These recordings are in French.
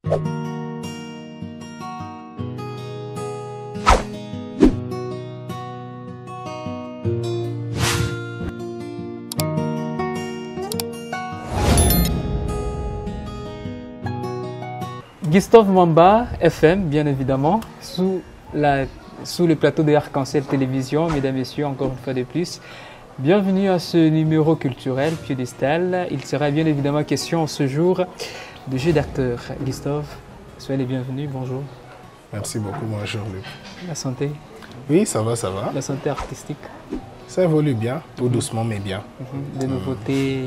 Gustave Mwamba, FM, bien évidemment, sous le plateau de Arc-en-Ciel Télévision. Mesdames et messieurs, encore une fois de plus, bienvenue à ce numéro culturel piédestal. Il sera bien évidemment question ce jour de jeu d'acteur. Gustave, soyez les bienvenus, bonjour. Merci beaucoup, bonjour Luc. La santé? Oui, ça va, ça va. La santé artistique? Ça évolue bien, tout doucement mais bien. Des nouveautés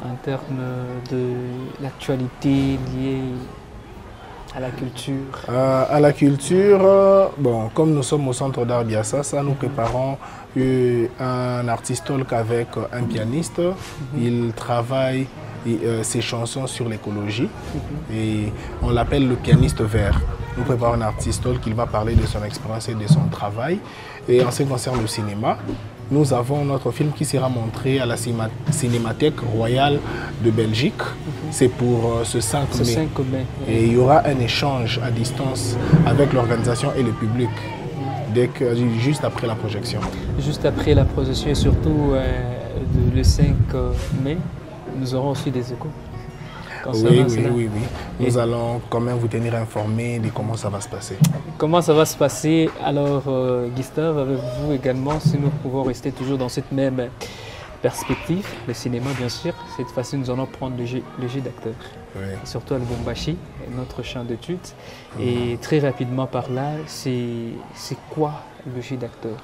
en termes de l'actualité liée à la culture? À la culture, bon, comme nous sommes au Centre d'Art Biassa, ça nous préparons un artiste talk avec un pianiste. Il travaille ses chansons sur l'écologie et on l'appelle le pianiste vert. Nous préparons un artiste talk qui va parler de son expérience et de son travail. Et en ce qui concerne le cinéma, nous avons notre film qui sera montré à la Cinémathèque Royale de Belgique. C'est pour ce 5 mai. 5 mai. Et il y aura un échange à distance avec l'organisation et le public juste après la projection. Juste après la projection et surtout le 5 mai, nous aurons aussi des échos. Oui. Nous allons quand même vous tenir informés de comment ça va se passer. Comment ça va se passer? Alors, Gustave, avec vous également, si nous pouvons rester toujours dans cette même perspective, le cinéma bien sûr, cette fois-ci nous allons prendre le jeu d'acteur. Oui. Surtout à Lubumbashi, notre champ d'études. Et très rapidement par là, c'est quoi le jeu d'acteur?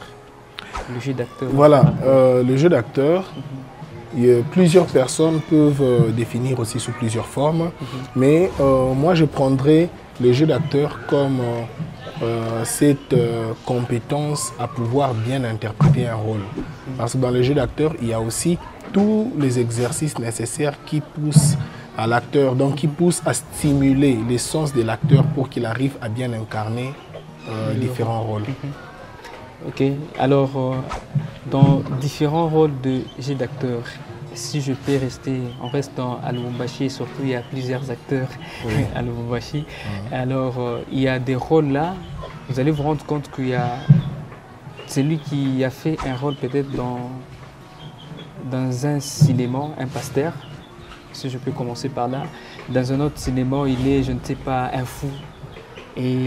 Le jeu d'acteur. Voilà, le jeu d'acteur. Plusieurs personnes peuvent définir aussi sous plusieurs formes, mais moi je prendrais le jeu d'acteur comme cette compétence à pouvoir bien interpréter un rôle. Parce que dans le jeu d'acteur, il y a aussi tous les exercices nécessaires qui poussent à l'acteur, donc qui poussent à stimuler les sens de l'acteur pour qu'il arrive à bien incarner différents rôles. Ok, alors dans différents rôles de jeu d'acteur, si je peux rester, on reste à Lubumbashi et surtout il y a plusieurs acteurs à Lubumbashi. Alors il y a des rôles là, vous allez vous rendre compte qu'il y a celui qui a fait un rôle peut-être dans un cinéma, un pasteur, si je peux commencer par là. Dans un autre cinéma, il est, je ne sais pas, un fou. Et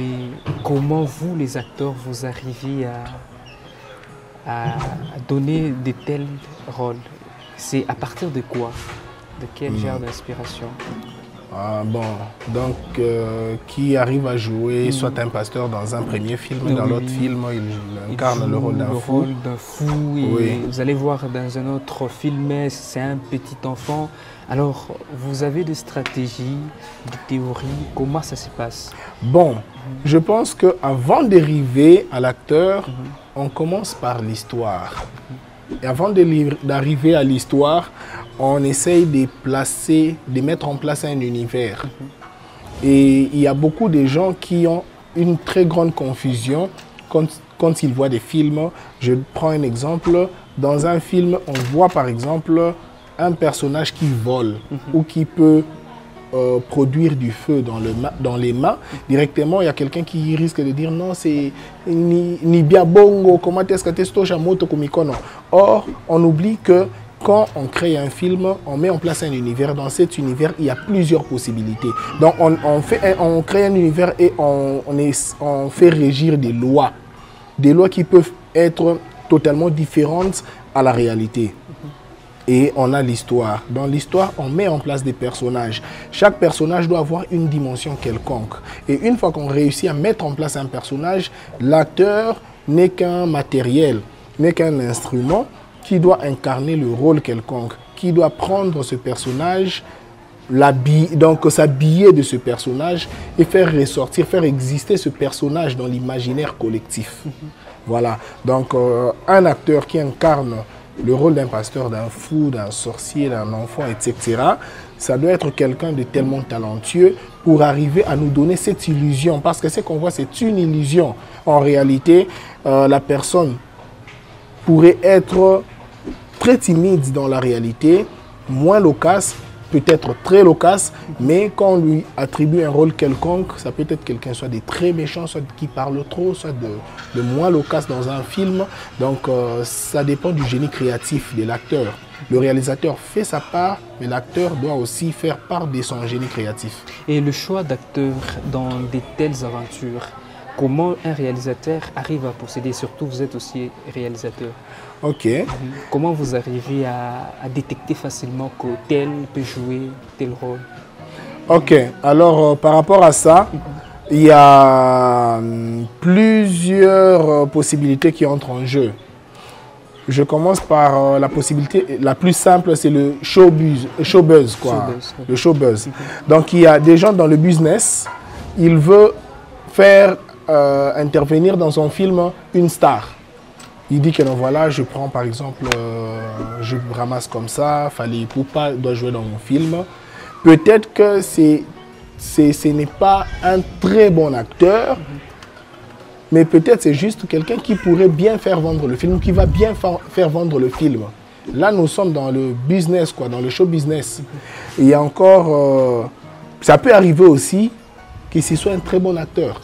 comment vous, les acteurs, vous arrivez à donner de tels rôles? C'est à partir de quoi? De quel genre d'inspiration? Qui arrive à jouer soit un pasteur dans un premier film, dans l'autre film, il incarne le rôle d'un fou. Et vous allez voir dans un autre film, c'est un petit enfant. Alors, vous avez des stratégies, des théories, comment ça se passe? Bon, je pense qu'avant d'arriver à l'acteur, on commence par l'histoire. Et avant d'arriver à l'histoire, on essaye de mettre en place un univers. Et il y a beaucoup de gens qui ont une très grande confusion quand ils voient des films. Je prends un exemple. Dans un film, on voit par exemple un personnage qui vole ou qui peut produire du feu dans les mains. Directement, il y a quelqu'un qui risque de dire non, c'est ni bien bongo, comment est-ce que tu es moto komikono. Or, on oublie que quand on crée un film, on met en place un univers. Dans cet univers, il y a plusieurs possibilités. Donc, on crée un univers et on fait régir des lois qui peuvent être totalement différentes à la réalité. Et on a l'histoire. Dans l'histoire, on met en place des personnages. Chaque personnage doit avoir une dimension quelconque. Et une fois qu'on réussit à mettre en place un personnage, l'acteur n'est qu'un matériel, n'est qu'un instrument qui doit incarner le rôle quelconque, qui doit prendre ce personnage, s'habiller de ce personnage et faire ressortir, faire exister ce personnage dans l'imaginaire collectif. Voilà. Donc, un acteur qui incarne le rôle d'un pasteur, d'un fou, d'un sorcier, d'un enfant, etc., ça doit être quelqu'un de tellement talentueux pour arriver à nous donner cette illusion. Parce que ce qu'on voit, c'est une illusion. En réalité, la personne pourrait être très timide dans la réalité, moins loquace, peut-être très loquace, mais quand on lui attribue un rôle quelconque, ça peut être quelqu'un soit de très méchant, soit qui parle trop, soit de moins loquace dans un film. Donc ça dépend du génie créatif de l'acteur. Le réalisateur fait sa part, mais l'acteur doit aussi faire part de son génie créatif. Et le choix d'acteurs dans de telles aventures, comment un réalisateur arrive à procéder? Surtout, vous êtes aussi réalisateur. Ok. Comment vous arrivez à détecter facilement que tel peut jouer tel rôle? Ok. Alors, par rapport à ça, il y a plusieurs possibilités qui entrent en jeu. Je commence par la possibilité la plus simple, c'est le showbuzz, quoi. Le showbuzz. Donc, il y a des gens dans le business, ils veulent faire intervenir dans son film une star. Il dit que non, voilà, je prends par exemple, je ramasse comme ça, Fally Ipupa doit jouer dans mon film. Peut-être que ce n'est pas un très bon acteur, mais peut-être c'est juste quelqu'un qui pourrait bien faire vendre le film, qui va bien faire vendre le film. Là, nous sommes dans le business, quoi, dans le show business. Il y a encore, ça peut arriver aussi que ce soit un très bon acteur.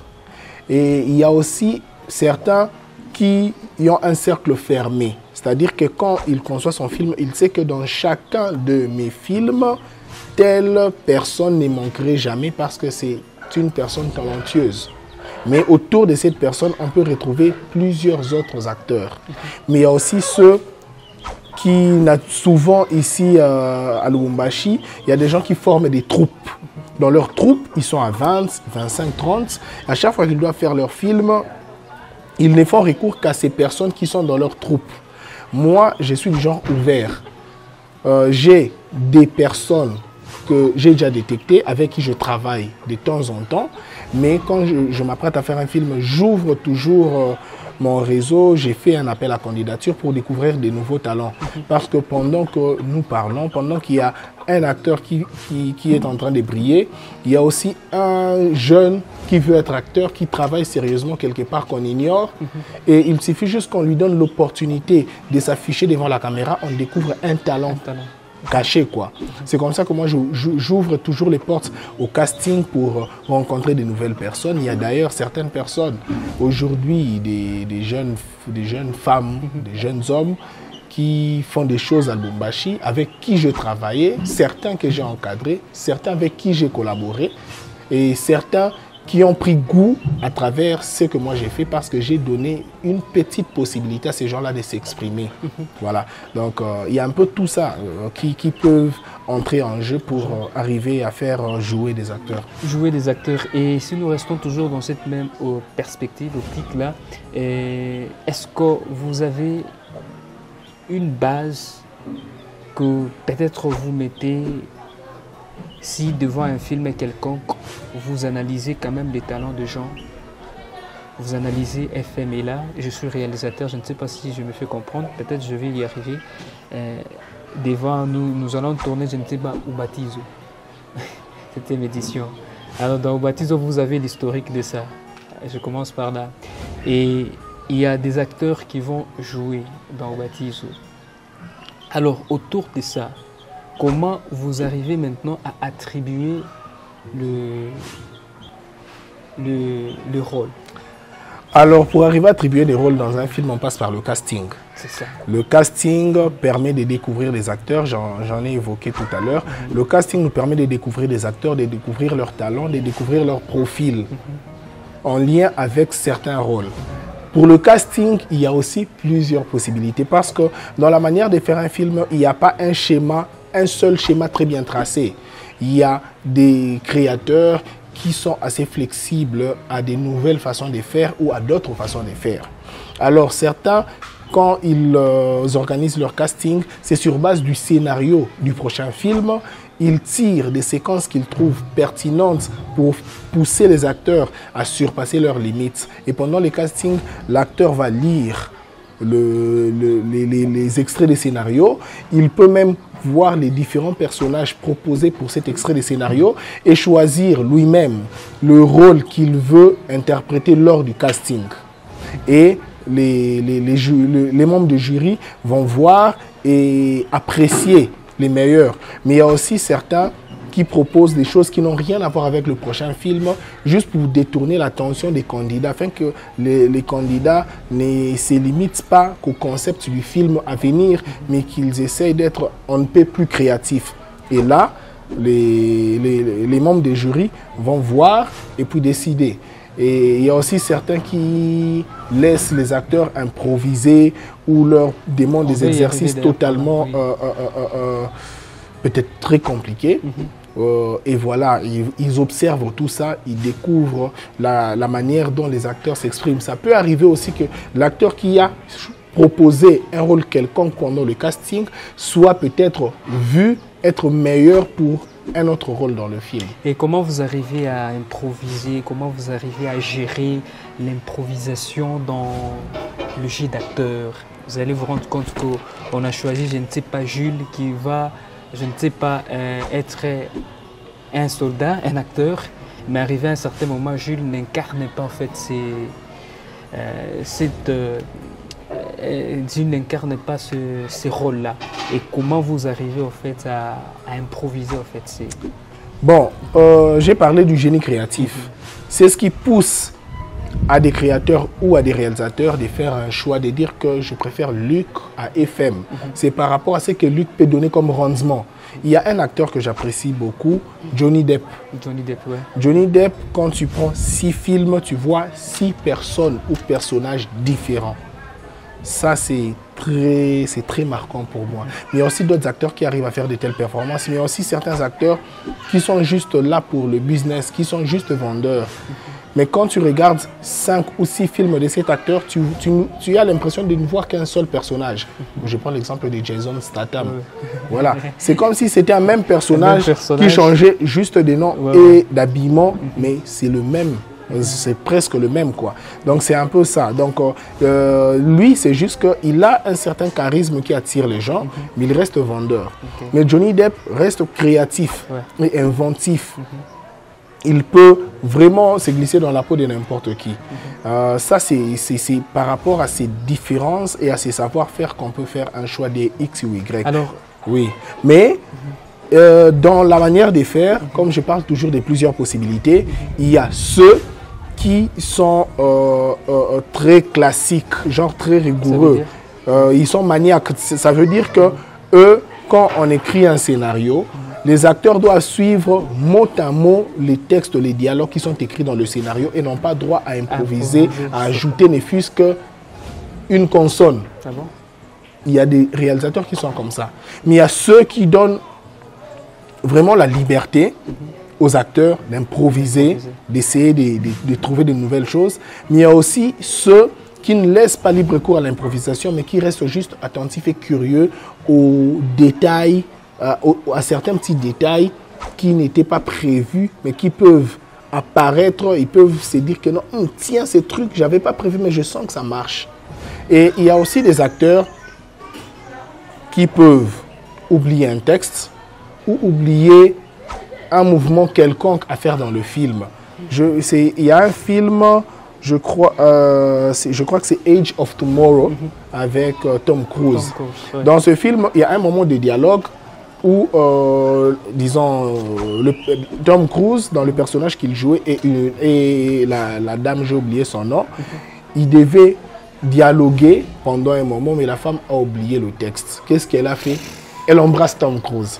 Et il y a aussi certains qui ont un cercle fermé. C'est-à-dire que quand il conçoit son film, il sait que dans chacun de mes films, telle personne ne manquerait jamais parce que c'est une personne talentueuse. Mais autour de cette personne, on peut retrouver plusieurs autres acteurs. Mais il y a aussi ceux qui, souvent ici à Lubumbashi, il y a des gens qui forment des troupes. Dans leurs troupes, ils sont à 20, 25, 30. À chaque fois qu'ils doivent faire leur film, ils ne font recours qu'à ces personnes qui sont dans leur troupe. Moi, je suis du genre ouvert. J'ai des personnes que j'ai déjà détectées, avec qui je travaille de temps en temps. Mais quand je m'apprête à faire un film, j'ouvre toujours mon réseau. J'ai fait un appel à candidature pour découvrir de nouveaux talents. Parce que pendant que nous parlons, pendant qu'il y a un acteur qui est en train de briller, il y a aussi un jeune qui veut être acteur, qui travaille sérieusement quelque part qu'on ignore. Et il suffit juste qu'on lui donne l'opportunité de s'afficher devant la caméra, on découvre un talent caché, quoi. C'est comme ça que moi j'ouvre toujours les portes au casting pour rencontrer de nouvelles personnes. Il y a d'ailleurs certaines personnes aujourd'hui, des jeunes femmes, des jeunes hommes qui font des choses à Lubumbashi, avec qui je travaillais, certains que j'ai encadrés, certains avec qui j'ai collaboré et certains qui ont pris goût à travers ce que moi j'ai fait parce que j'ai donné une petite possibilité à ces gens-là de s'exprimer. Voilà. Donc, il y a un peu tout ça qui peuvent entrer en jeu pour arriver à faire jouer des acteurs. Jouer des acteurs. Et si nous restons toujours dans cette même perspective, optique-là, est-ce que vous avez une base que peut-être vous mettez si devant un film quelconque, vous analysez quand même les talents de gens, vous analysez FM et là, je suis réalisateur, je ne sais pas si je me fais comprendre, peut-être je vais y arriver. Devant nous allons tourner, je ne sais pas, Ubatizo. C'était une édition. Alors dans Ubatizo, vous avez l'historique de ça. Je commence par là. Et il y a des acteurs qui vont jouer dans Ubatizo. Alors autour de ça, comment vous arrivez maintenant à attribuer le rôle? Alors, pour arriver à attribuer des rôles dans un film, on passe par le casting. C'est ça. Le casting permet de découvrir les acteurs, j'en ai évoqué tout à l'heure. Le casting nous permet de découvrir des acteurs, de découvrir leurs talents, de découvrir leur profil en lien avec certains rôles. Pour le casting, il y a aussi plusieurs possibilités parce que dans la manière de faire un film, il n'y a pas un schéma, un seul schéma très bien tracé. Il y a des créateurs qui sont assez flexibles à des nouvelles façons de faire ou à d'autres façons de faire. Alors certains, quand ils organisent leur casting, c'est sur base du scénario du prochain film. Ils tirent des séquences qu'ils trouvent pertinentes pour pousser les acteurs à surpasser leurs limites. Et pendant les castings, l'acteur va lire les extraits des scénarios. Il peut même voir les différents personnages proposés pour cet extrait de scénario et choisir lui-même le rôle qu'il veut interpréter lors du casting. Et les membres du jury vont voir et apprécier les meilleurs. Mais il y a aussi certains qui proposent des choses qui n'ont rien à voir avec le prochain film, juste pour détourner l'attention des candidats, afin que les candidats ne se limitent pas qu'au concept du film à venir, mais qu'ils essayent d'être un peu plus créatifs. Et là, les membres des jurys vont voir et puis décider. Et il y a aussi certains qui laissent les acteurs improviser ou leur demandent des exercices totalement peut-être très compliqués. Et voilà, ils observent tout ça, ils découvrent la manière dont les acteurs s'expriment. Ça peut arriver aussi que l'acteur qui a proposé un rôle quelconque pendant le casting soit peut-être vu être meilleur pour un autre rôle dans le film. Et comment vous arrivez à improviser, comment vous arrivez à gérer l'improvisation dans le jeu d'acteur? Vous allez vous rendre compte qu'on a choisi, je ne sais pas, Jules, qui va, je ne sais pas, être un soldat, un acteur, mais arrivé à un certain moment, Jules n'incarne pas en fait Jules n'incarne pas ce rôle-là. Et comment vous arrivez en fait à improviser en fait Bon, j'ai parlé du génie créatif. C'est ce qui pousse à des créateurs ou à des réalisateurs de faire un choix, de dire que je préfère Luc à FM. C'est par rapport à ce que Luc peut donner comme rendement. Il y a un acteur que j'apprécie beaucoup, Johnny Depp. Johnny Depp, ouais. Johnny Depp, quand tu prends 6 films, tu vois 6 personnes ou personnages différents. Ça, c'est très marquant pour moi. Mais il y a aussi d'autres acteurs qui arrivent à faire de telles performances. Mais il y a aussi certains acteurs qui sont juste là pour le business, qui sont juste vendeurs. Mais quand tu regardes 5 ou 6 films de cet acteur, tu as l'impression de ne voir qu'un seul personnage. Je prends l'exemple de Jason Statham. Voilà. C'est comme si c'était un même personnage qui changeait juste de nom et d'habillement, mais c'est le même. C'est presque le même, quoi. Donc, c'est un peu ça. Donc, lui, c'est juste qu'il a un certain charisme qui attire les gens, mais il reste vendeur. Mais Johnny Depp reste créatif et inventif. Il peut vraiment se glisser dans la peau de n'importe qui. Ça, c'est par rapport à ces différences et à ces savoir-faire qu'on peut faire un choix des X ou Y. Alors, oui. Mais dans la manière de faire, comme je parle toujours de plusieurs possibilités, il y a ceux qui sont très classiques, genre très rigoureux. Ils sont maniaques. Ça veut dire que eux, quand on écrit un scénario, les acteurs doivent suivre mot à mot les textes, les dialogues qui sont écrits dans le scénario et n'ont pas droit à improviser, à ajouter ne fût-ce qu'une consonne. Ah bon? Il y a des réalisateurs qui sont comme ça. Mais il y a ceux qui donnent vraiment la liberté aux acteurs d'improviser, d'essayer de trouver de nouvelles choses. Mais il y a aussi ceux qui ne laissent pas libre cours à l'improvisation, mais qui restent juste attentifs et curieux aux détails, à certains petits détails qui n'étaient pas prévus, mais qui peuvent apparaître. Ils peuvent se dire que non, tiens, ces trucs, je n'avais pas prévu, mais je sens que ça marche. Et il y a aussi des acteurs qui peuvent oublier un texte ou oublier un mouvement quelconque à faire dans le film. Il y a un film, je crois que c'est Age of Tomorrow avec Tom Cruise. Dans ce film, il y a un moment de dialogue où, disons, Tom Cruise, dans le personnage qu'il jouait, et la dame, j'ai oublié son nom, il devait dialoguer pendant un moment, mais la femme a oublié le texte. Qu'est-ce qu'elle a fait? Elle embrasse Tom Cruise.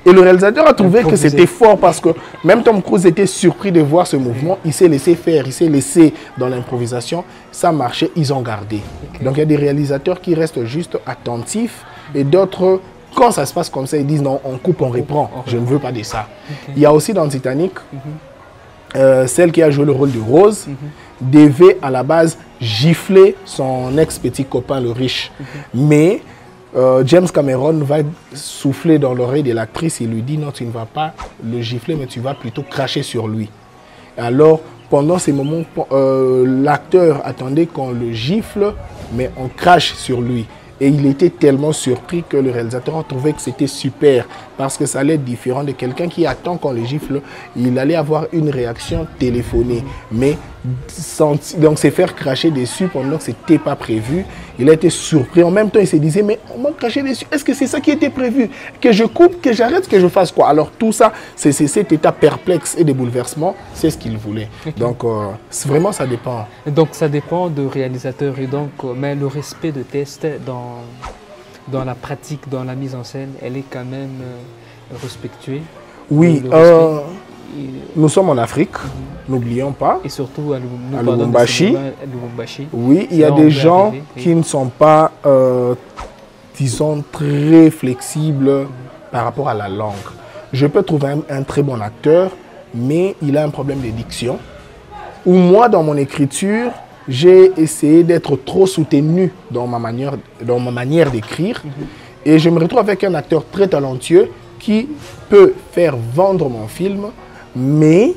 Et le réalisateur a trouvé que c'était fort parce que même Tom Cruise était surpris de voir ce mouvement. Il s'est laissé faire, il s'est laissé dans l'improvisation. Ça marchait, ils ont gardé. Donc il y a des réalisateurs qui restent juste attentifs et d'autres, quand ça se passe comme ça, ils disent non, on coupe, on reprend. Je ne veux pas de ça. Il y a aussi dans Titanic, celle qui a joué le rôle de Rose devait à la base gifler son ex-petit copain, le riche. Mais James Cameron va souffler dans l'oreille de l'actrice et lui dit non, tu ne vas pas le gifler, mais tu vas plutôt cracher sur lui. Alors, pendant ces moments, l'acteur attendait qu'on le gifle, mais on crache sur lui. Et il était tellement surpris que le réalisateur a trouvé que c'était super, parce que ça allait être différent de quelqu'un qui attend qu'on le gifle. Il allait avoir une réaction téléphonée. Mais donc se faire cracher dessus pendant que ce n'était pas prévu. Il a été surpris. En même temps, il se disait, mais on m'a craché dessus. Est-ce que c'est ça qui était prévu? Que je coupe, que j'arrête, que je fasse quoi? Alors tout ça, c'est cet état perplexe et de bouleversement, c'est ce qu'il voulait. Okay. Donc vraiment, ça dépend. Donc ça dépend du réalisateur. Et donc, mais le respect de test dans la pratique, dans la mise en scène, elle est quand même respectuée. Oui, nous sommes en Afrique, n'oublions pas. Et surtout à Lubumbashi. Oui, il y a des gens qui ne sont pas, disons, très flexibles par rapport à la langue. Je peux trouver un très bon acteur, mais il a un problème de diction. Ou moi, dans mon écriture, j'ai essayé d'être trop soutenu dans ma manière d'écrire. Et je me retrouve avec un acteur très talentueux qui peut faire vendre mon film, mais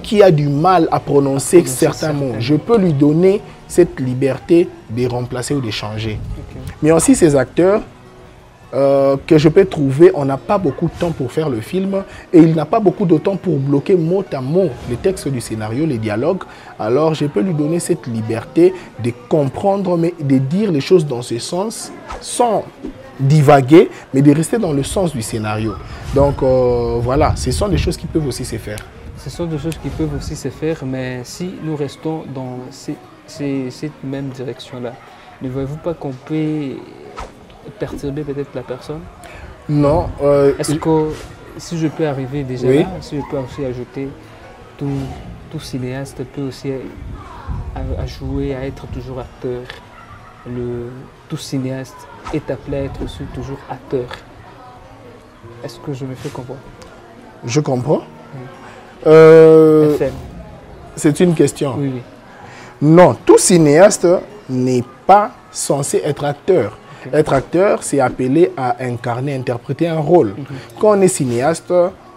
qui a du mal à prononcer certains mots. Je peux lui donner cette liberté de remplacer ou de changer. Mais aussi ces acteurs que je peux trouver, on n'a pas beaucoup de temps pour faire le film et il n'a pas beaucoup de temps pour bloquer mot à mot les textes du scénario, les dialogues. Alors je peux lui donner cette liberté de comprendre, mais de dire les choses dans ce sens sans divaguer, mais de rester dans le sens du scénario. Donc voilà, ce sont des choses qui peuvent aussi se faire. Ce sont des choses qui peuvent aussi se faire, mais si nous restons dans cette même direction-là, ne voyez-vous pas qu'on peut perturber peut-être la personne? Non. Est-ce que, si je peux arriver déjà là, si je peux aussi ajouter, tout cinéaste peut aussi à jouer, à être toujours acteur. Tout cinéaste est appelé à être aussi toujours acteur. Est-ce que je me fais comprendre? Je comprends. C'est une question. Oui, oui. Non, tout cinéaste n'est pas censé être acteur. Okay. Être acteur, c'est appelé à incarner, interpréter un rôle. Quand on est cinéaste,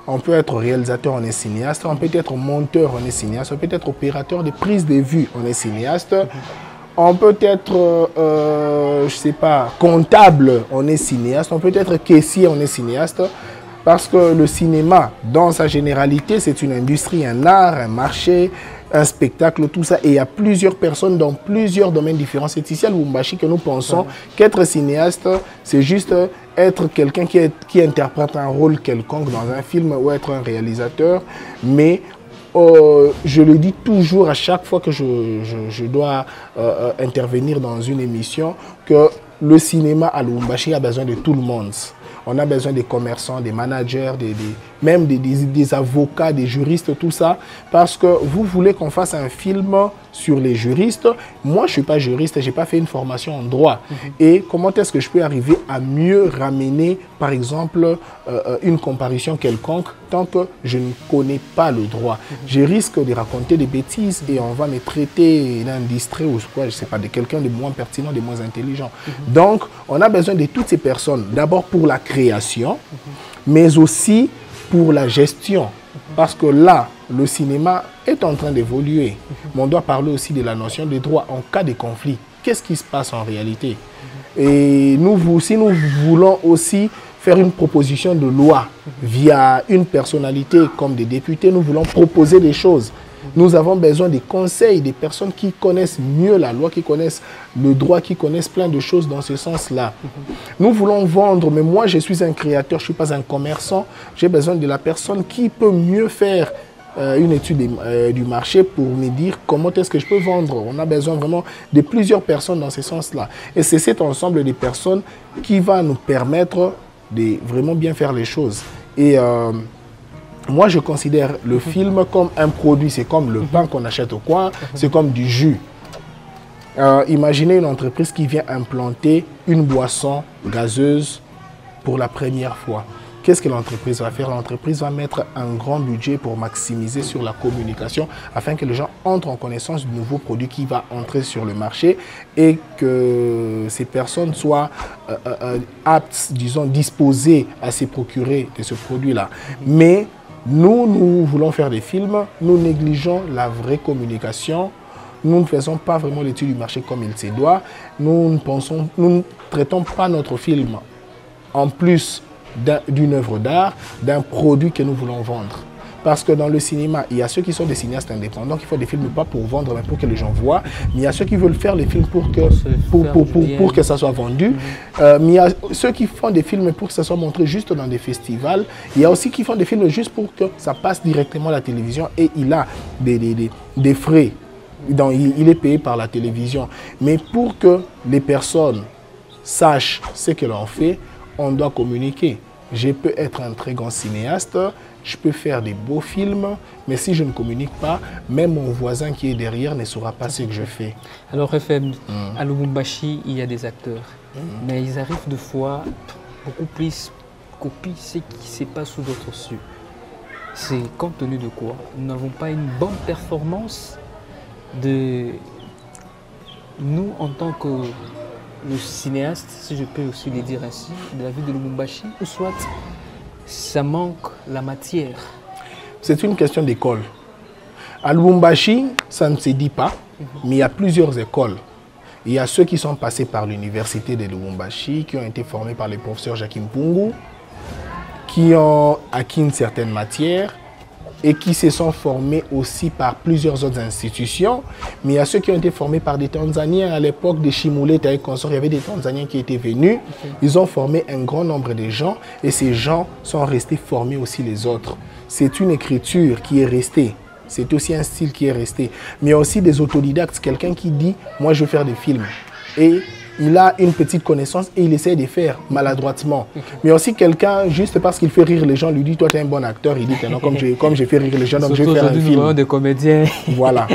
on peut être réalisateur, on est cinéaste. On peut être monteur, on est cinéaste. On peut être opérateur de prise de vue, on est cinéaste. On peut être, je sais pas, comptable, on est cinéaste. On peut être caissier, on est cinéaste. Parce que le cinéma, dans sa généralité, c'est une industrie, un art, un marché, un spectacle, tout ça. Et il y a plusieurs personnes dans plusieurs domaines différents. C'est ici à Lubumbashi que nous pensons qu'être cinéaste, c'est juste être quelqu'un qui interprète un rôle quelconque dans un film ou être un réalisateur. Mais je le dis toujours à chaque fois que je dois intervenir dans une émission, que le cinéma à Lubumbashi a besoin de tout le monde. On a besoin des commerçants, des managers, même des avocats, des juristes, tout ça. Parce que vous voulez qu'on fasse un film sur les juristes. Moi, je ne suis pas juriste, je n'ai pas fait une formation en droit. Et comment est-ce que je peux arriver à mieux ramener, par exemple, une comparution quelconque tant que je ne connais pas le droit? Je risque de raconter des bêtises et on va me traiter d'un distrait ou quoi, je ne sais pas, de quelqu'un de moins pertinent, de moins intelligent. Donc, on a besoin de toutes ces personnes. D'abord pour la création, mais aussi pour la gestion. Parce que là, le cinéma est en train d'évoluer. Mais on doit parler aussi de la notion des droits en cas de conflit. Qu'est-ce qui se passe en réalité? Et si nous voulons aussi faire une proposition de loi via une personnalité comme des députés, nous voulons proposer des choses. Nous avons besoin des conseils, des personnes qui connaissent mieux la loi, qui connaissent le droit, qui connaissent plein de choses dans ce sens-là. Nous voulons vendre, mais moi je suis un créateur, je ne suis pas un commerçant. J'ai besoin de la personne qui peut mieux faire une étude du marché pour me dire comment est-ce que je peux vendre. On a besoin vraiment de plusieurs personnes dans ce sens-là. Et c'est cet ensemble de personnes qui va nous permettre de vraiment bien faire les choses. Et moi, je considère le film comme un produit. C'est comme le pain qu'on achète au coin, c'est comme du jus. Imaginez une entreprise qui vient implanter une boisson gazeuse pour la première fois. Qu'est-ce que l'entreprise va faire? L'entreprise va mettre un grand budget pour maximiser sur la communication afin que les gens entrent en connaissance du nouveau produit qui va entrer sur le marché et que ces personnes soient aptes, disons, disposées à se procurer de ce produit-là. Mais nous voulons faire des films, nous négligeons la vraie communication. Nous ne faisons pas vraiment l'étude du marché comme il se doit. Nous ne traitons pas notre film en plus d'une œuvre d'art, d'un produit que nous voulons vendre. Parce que dans le cinéma, il y a ceux qui sont des cinéastes indépendants qui font des films pas pour vendre, mais pour que les gens voient. Mais il y a ceux qui veulent faire les films pour que ça soit vendu. Mais il y a ceux qui font des films pour que ça soit montré juste dans des festivals. Il y a aussi qui font des films juste pour que ça passe directement à la télévision et il a des frais. Donc, il est payé par la télévision. Mais pour que les personnes sachent ce que l'on fait, on doit communiquer. Je peux être un très grand cinéaste, je peux faire des beaux films, mais si je ne communique pas, même mon voisin qui est derrière ne saura pas ce que je fais. Alors, FM, à Lubumbashi, il y a des acteurs, mais ils arrivent de fois beaucoup plus copient ce qui se passe sous d'autres cieux. C'est compte tenu de quoi? Nous n'avons pas une bonne performance de nous en tant que le cinéaste, si je peux aussi le dire ainsi, de la ville de Lubumbashi, ou soit ça manque la matière. C'est une question d'école. À Lubumbashi, ça ne se dit pas, mais il y a plusieurs écoles. Il y a ceux qui sont passés par l'université de Lubumbashi, qui ont été formés par le professeur Jacques Mpungu, qui ont acquis une certaine matière, et qui se sont formés aussi par plusieurs autres institutions. Mais il y a ceux qui ont été formés par des Tanzaniens. À l'époque de Shimulé, il y avait des Tanzaniens qui étaient venus. Ils ont formé un grand nombre de gens et ces gens sont restés formés aussi les autres. C'est une écriture qui est restée. C'est aussi un style qui est resté. Mais il y a aussi des autodidactes. Quelqu'un qui dit, moi je veux faire des films. Et il a une petite connaissance et il essaie de faire maladroitement. Mais aussi quelqu'un, juste parce qu'il fait rire les gens, lui dit, toi tu es un bon acteur. Il dit que non, comme j'ai fait rire les gens, donc je vais faire un film. Des comédiens. Voilà.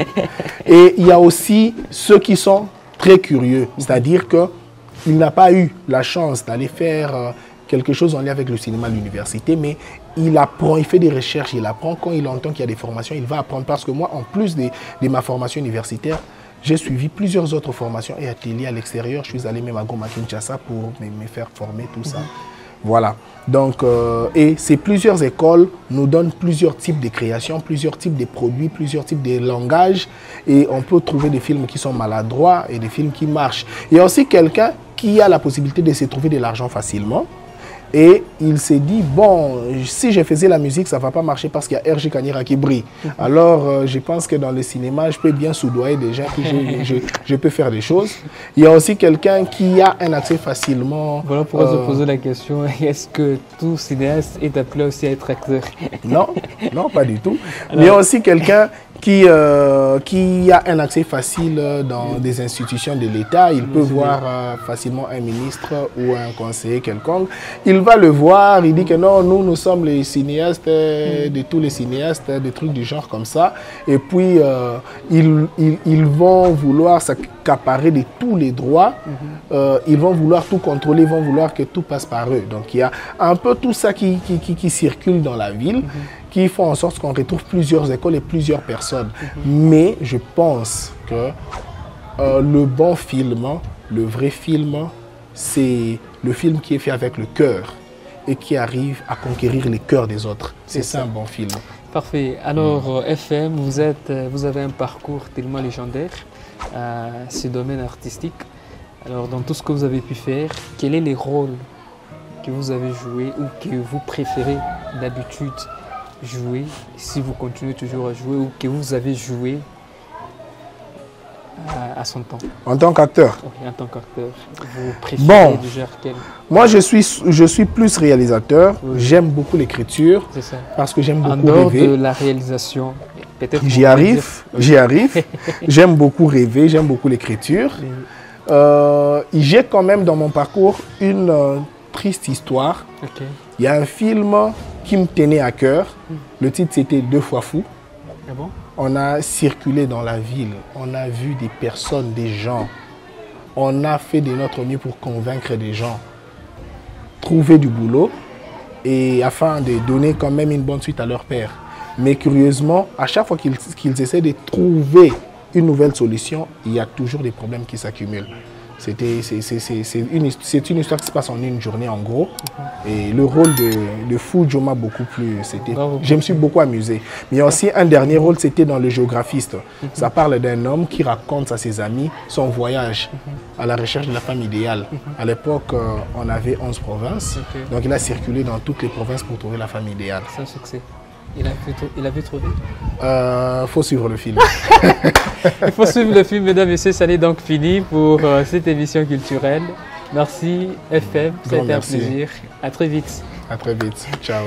Et il y a aussi ceux qui sont très curieux. C'est-à-dire qu'il n'a pas eu la chance d'aller faire quelque chose en lien avec le cinéma à l'université, mais il apprend, il fait des recherches, il apprend. Quand il entend qu'il y a des formations, il va apprendre. Parce que moi, en plus de ma formation universitaire, j'ai suivi plusieurs autres formations et ateliers à l'extérieur. Je suis allé même à Goma, Kinshasa pour me faire former, tout ça. Voilà. Donc, et ces plusieurs écoles nous donnent plusieurs types de créations, plusieurs types de produits, plusieurs types de langages. Et on peut trouver des films qui sont maladroits et des films qui marchent. Il y a aussi quelqu'un qui a la possibilité de se trouver de l'argent facilement. Et il s'est dit, bon, si je faisais la musique, ça ne va pas marcher parce qu'il y a R.J. Kanyira qui brille. Alors, je pense que dans le cinéma, je peux bien soudoyer des gens, que je peux faire des choses. Il y a aussi quelqu'un qui a un accès facilement... Voilà pourquoi se poser la question, est-ce que tout cinéaste est appelé aussi à être acteur? Non, non, pas du tout. Alors, mais il y a aussi quelqu'un qui a un accès facile dans des institutions de l'État. Il peut voir facilement un ministre ou un conseiller quelconque. Il va le voir, il dit que non, nous sommes les cinéastes de tous les cinéastes, des trucs du genre comme ça. Et puis, ils vont vouloir s'accaparer de tous les droits. Ils vont vouloir tout contrôler, ils vont vouloir que tout passe par eux. Donc, il y a un peu tout ça qui circule dans la ville, qui font en sorte qu'on retrouve plusieurs écoles et plusieurs personnes. Mais je pense que le bon film, le vrai film, c'est le film qui est fait avec le cœur et qui arrive à conquérir les cœurs des autres. C'est ça un bon film. Parfait. Alors, FM, vous avez un parcours tellement légendaire à ce domaine artistique. Alors, dans tout ce que vous avez pu faire, quels sont les rôles que vous avez joués ou que vous préférez d'habitude jouer, si vous continuez toujours à jouer, ou que vous avez joué à son temps? En tant qu'acteur? Oui, en tant qu'acteur. Vous préférez du genre quel? Moi, je suis plus réalisateur. Oui. J'aime beaucoup l'écriture. C'est ça. Parce que j'aime beaucoup rêver. En dehors rêver. de la réalisation, peut-être. J'y arrive. J'aime beaucoup rêver, j'aime beaucoup l'écriture. Oui. J'ai quand même dans mon parcours une triste histoire. Okay. Il y a un film qui me tenait à cœur. Le titre, c'était 2 fois fou. Ah bon? On a circulé dans la ville. On a vu des personnes, des gens. On a fait de notre mieux pour convaincre des gens. Trouver du boulot et afin de donner quand même une bonne suite à leur père. Mais curieusement, à chaque fois qu'ils essaient de trouver une nouvelle solution, il y a toujours des problèmes qui s'accumulent. C'est une histoire qui se passe en une journée en gros. Et le rôle de Foujo m'a beaucoup plu. Je me suis beaucoup amusé. Mais il y a aussi un dernier rôle, c'était dans Le Géographiste. Ça parle d'un homme qui raconte à ses amis son voyage à la recherche de la femme idéale. À l'époque, on avait 11 provinces. Donc il a circulé dans toutes les provinces pour trouver la femme idéale. C'est un succès. Il a vu trouver. Faut suivre le film. Il faut suivre le film, mesdames et messieurs. Ça n'est donc fini pour cette émission culturelle. Merci FM, c'était un plaisir. À très vite. À très vite. Ciao.